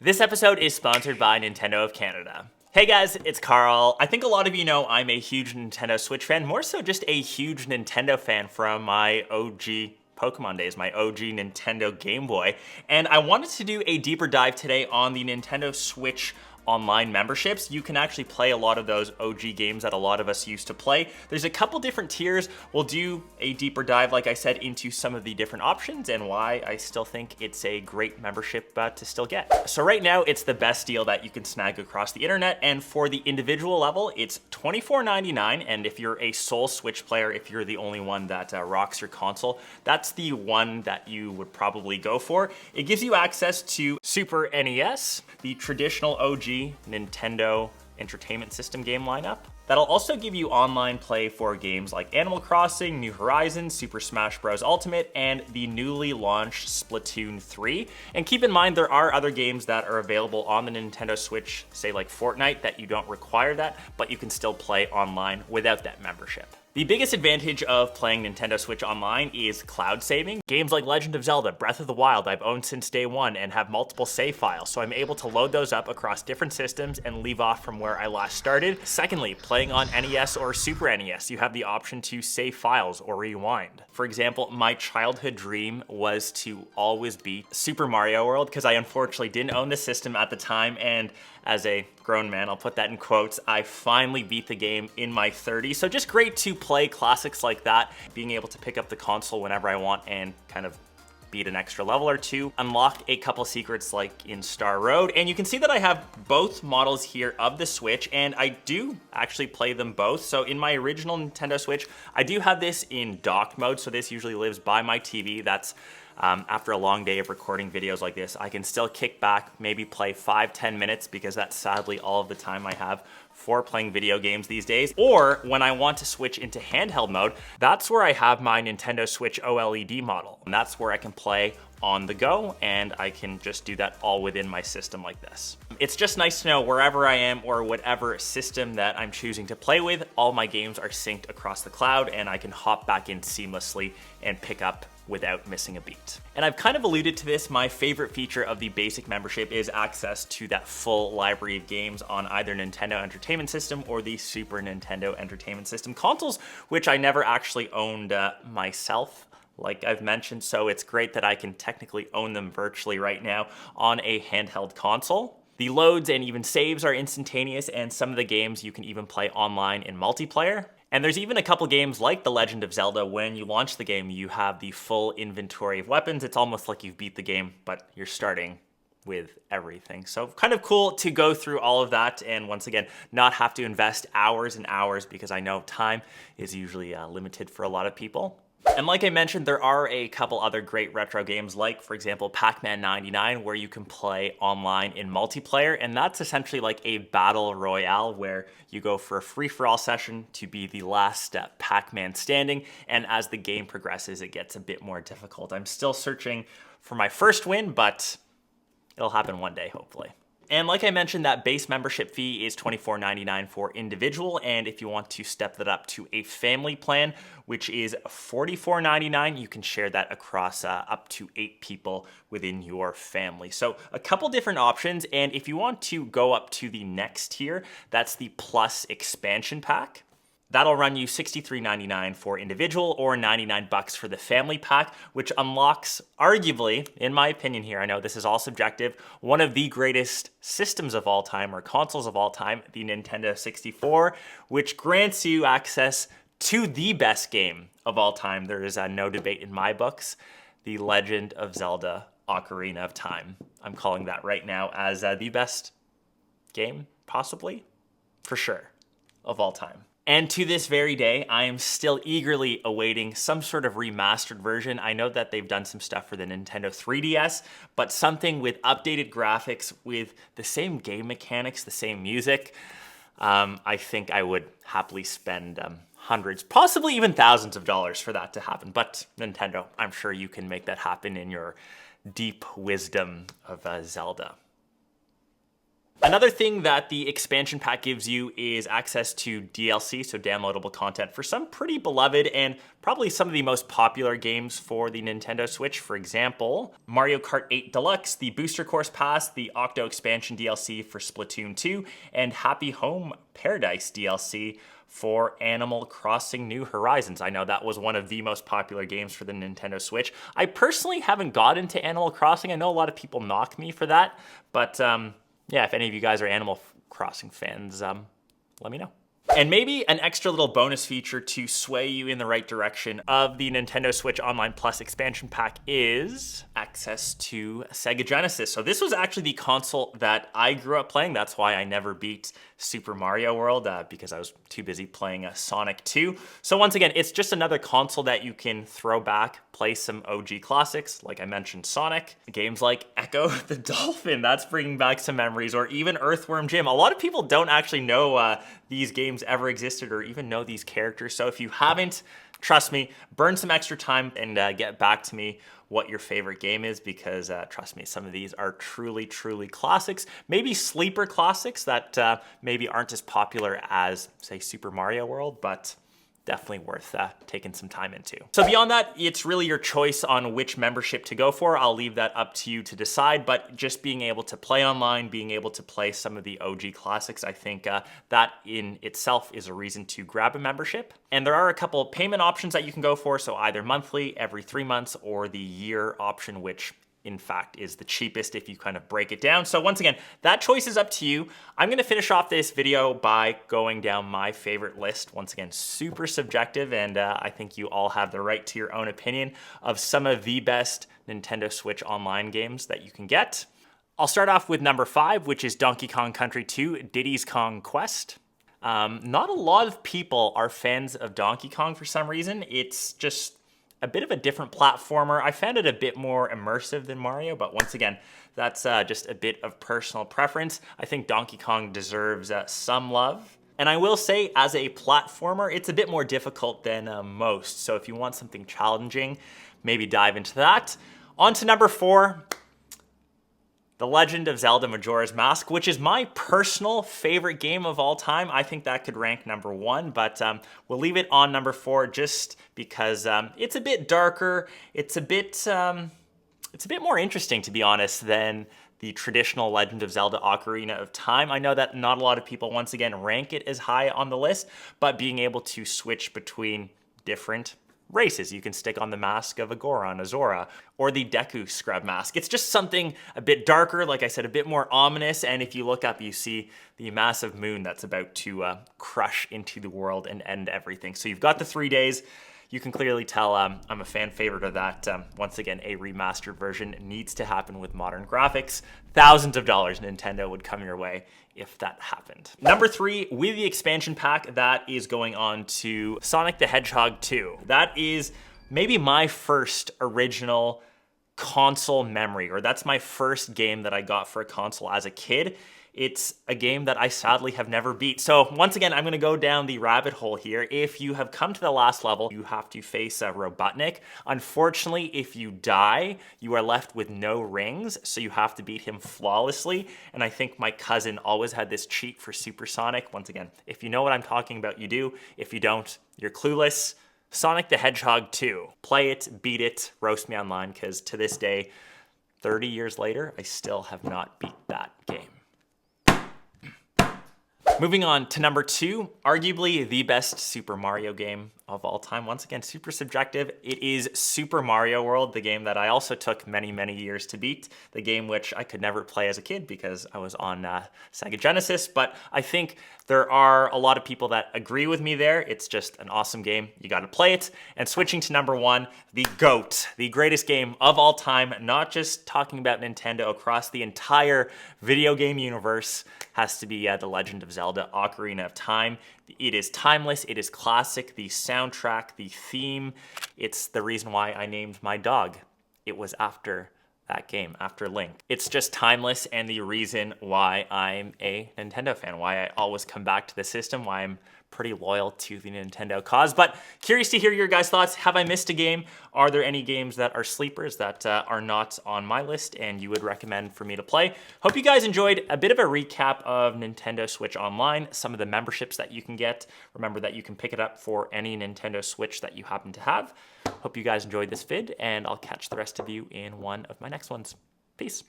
This episode is sponsored by Nintendo of Canada. Hey guys, it's Karl. I think a lot of you know I'm a huge Nintendo Switch fan, more so just a huge Nintendo fan from my OG Pokemon days, my OG Nintendo Game Boy. And I wanted to do a deeper dive today on the Nintendo Switch online memberships. You can actually play a lot of those OG games that a lot of us used to play. There's a couple different tiers. We'll do a deeper dive, like I said, into some of the different options and why I still think it's a great membership to still get. So right now, it's the best deal that you can snag across the internet. And for the individual level, it's $24.99. And if you're a sole Switch player, if you're the only one that rocks your console, that's the one that you would probably go for. It gives you access to Super NES, the traditional OG Nintendo Entertainment System game lineup. That'll also give you online play for games like Animal Crossing, New Horizons, Super Smash Bros. Ultimate, and the newly launched Splatoon 3. And keep in mind, there are other games that are available on the Nintendo Switch, say like Fortnite, that you don't require that, but you can still play online without that membership. The biggest advantage of playing Nintendo Switch Online is cloud saving. Games like Legend of Zelda, Breath of the Wild, I've owned since day one and have multiple save files, so I'm able to load those up across different systems and leave off from where I last started. Secondly, playing on NES or Super NES, you have the option to save files or rewind. For example, my childhood dream was to always beat Super Mario World because I unfortunately didn't own the system at the time, and as a grown man, I'll put that in quotes, I finally beat the game in my 30s. So just great to play classics like that, being able to pick up the console whenever I want and kind of beat an extra level or two, unlock a couple secrets like in Star Road. And you can see that I have both models here of the Switch, and I do actually play them both. So in my original Nintendo Switch, I do have this in dock mode. So this usually lives by my TV. That's after a long day of recording videos like this, I can still kick back, maybe play 5-10 minutes, because that's sadly all of the time I have for playing video games these days. Or when I want to switch into handheld mode, that's where I have my Nintendo Switch OLED model. And that's where I can play on the go, and I can just do that all within my system like this. It's just nice to know wherever I am or whatever system that I'm choosing to play with, all my games are synced across the cloud and I can hop back in seamlessly and pick up without missing a beat. And I've kind of alluded to this, my favorite feature of the basic membership is access to that full library of games on either Nintendo Entertainment System or the Super Nintendo Entertainment System consoles, which I never actually owned myself, like I've mentioned, so it's great that I can technically own them virtually right now on a handheld console. The loads and even saves are instantaneous, and some of the games you can even play online in multiplayer. And there's even a couple games like The Legend of Zelda, when you launch the game, you have the full inventory of weapons. It's almost like you've beat the game, but you're starting with everything. So kind of cool to go through all of that, and once again, not have to invest hours and hours, because I know time is usually limited for a lot of people. And like I mentioned, there are a couple other great retro games, like, for example, Pac-Man 99, where you can play online in multiplayer, and that's essentially like a battle royale where you go for a free-for-all session to be the last Pac-Man standing, and as the game progresses, it gets a bit more difficult. I'm still searching for my first win, but it'll happen one day, hopefully. And like I mentioned, that base membership fee is $24.99 for individual, and if you want to step that up to a family plan, which is $44.99, you can share that across up to 8 people within your family. So a couple different options, and if you want to go up to the next tier, that's the Plus Expansion Pack. That'll run you $63.99 for individual or $99 for the family pack, which unlocks, arguably, in my opinion here, I know this is all subjective, one of the greatest systems of all time or consoles of all time, the Nintendo 64, which grants you access to the best game of all time. There is no debate in my books, The Legend of Zelda Ocarina of Time. I'm calling that right now as the best game, possibly, for sure, of all time. And to this very day, I am still eagerly awaiting some sort of remastered version. I know that they've done some stuff for the Nintendo 3DS, but something with updated graphics, with the same game mechanics, the same music, I think I would happily spend hundreds, possibly even thousands of dollars for that to happen. But Nintendo, I'm sure you can make that happen in your deep wisdom of Zelda. Another thing that the expansion pack gives you is access to DLC, so downloadable content for some pretty beloved and probably some of the most popular games for the Nintendo Switch. For example, Mario Kart 8 Deluxe, the Booster Course Pass, the Octo Expansion DLC for Splatoon 2, and Happy Home Paradise DLC for Animal Crossing New Horizons. I know that was one of the most popular games for the Nintendo Switch. I personally haven't got into Animal Crossing. I know a lot of people knock me for that, but yeah, if any of you guys are Animal Crossing fans, let me know. And maybe an extra little bonus feature to sway you in the right direction of the Nintendo Switch Online Plus expansion pack is access to Sega Genesis. So this was actually the console that I grew up playing. That's why I never beat Super Mario World, because I was too busy playing Sonic 2. So once again, it's just another console that you can throw back, play some OG classics, like I mentioned Sonic, games like Echo the Dolphin, that's bringing back some memories, or even Earthworm Jim. A lot of people don't actually know these games ever existed or even know these characters. So if you haven't, trust me, burn some extra time and get back to me what your favorite game is, because trust me, some of these are truly, truly classics. Maybe sleeper classics that maybe aren't as popular as, say, Super Mario World, but definitely worth taking some time into. So beyond that, it's really your choice on which membership to go for. I'll leave that up to you to decide, but just being able to play online, being able to play some of the OG classics, I think that in itself is a reason to grab a membership. And there are a couple of payment options that you can go for, so either monthly, every 3 months, or the year option, which in fact is the cheapest if you kind of break it down. So once again, that choice is up to you. I'm gonna finish off this video by going down my favorite list. Once again, super subjective, and I think you all have the right to your own opinion of some of the best Nintendo Switch Online games that you can get. I'll start off with number 5, which is Donkey Kong Country 2, Diddy's Kong Quest. Not a lot of people are fans of Donkey Kong for some reason. It's just a bit of a different platformer. I found it a bit more immersive than Mario, but once again, that's just a bit of personal preference. I think Donkey Kong deserves some love. And I will say, as a platformer, it's a bit more difficult than most. So if you want something challenging, maybe dive into that. On to number 4, The Legend of Zelda Majora's Mask, which is my personal favorite game of all time. I think that could rank number 1, but we'll leave it on number 4 just because it's a bit darker. It's a bit more interesting, to be honest, than the traditional Legend of Zelda Ocarina of Time. I know that not a lot of people, once again, rank it as high on the list, but being able to switch between different races. You can stick on the mask of a Goron, a Zora, or the Deku scrub mask. It's just something a bit darker, like I said, a bit more ominous, and if you look up, you see the massive moon that's about to crush into the world and end everything. So you've got the 3 days. You can clearly tell I'm a fan favorite of that. Once again, a remastered version needs to happen with modern graphics. Thousands of dollars Nintendo would come your way if that happened. Number 3, with the expansion pack, that is going on to Sonic the Hedgehog 2. That is maybe my first original console memory, or that's my first game that I got for a console as a kid. It's a game that I sadly have never beat. So once again, I'm gonna go down the rabbit hole here. If you have come to the last level, you have to face Robotnik. Unfortunately, if you die, you are left with no rings, so you have to beat him flawlessly. And I think my cousin always had this cheat for Supersonic. Once again, if you know what I'm talking about, you do. If you don't, you're clueless. Sonic the Hedgehog 2. Play it, beat it, roast me online, because to this day, 30 years later, I still have not beat that game. Moving on to number 2, arguably the best Super Mario game of all time. Once again, super subjective. It is Super Mario World, the game that I also took many, many years to beat. The game which I could never play as a kid because I was on Sega Genesis. But I think there are a lot of people that agree with me there. It's just an awesome game. You got to play it. And switching to number 1, the GOAT, the greatest game of all time. Not just talking about Nintendo, across the entire video game universe, has to be The Legend of Zelda Ocarina of Time. It is timeless, it is classic, the soundtrack, the theme. It's the reason why I named my dog. It was after that game, after Link. It's just timeless, and the reason why I'm a Nintendo fan, why I always come back to the system, why I'm pretty loyal to the Nintendo cause. But curious to hear your guys' thoughts. Have I missed a game? Are there any games that are sleepers that are not on my list and you would recommend for me to play? Hope you guys enjoyed a bit of a recap of Nintendo Switch Online, some of the memberships that you can get. Remember that you can pick it up for any Nintendo Switch that you happen to have. Hope you guys enjoyed this vid, and I'll catch the rest of you in one of my next ones. Peace.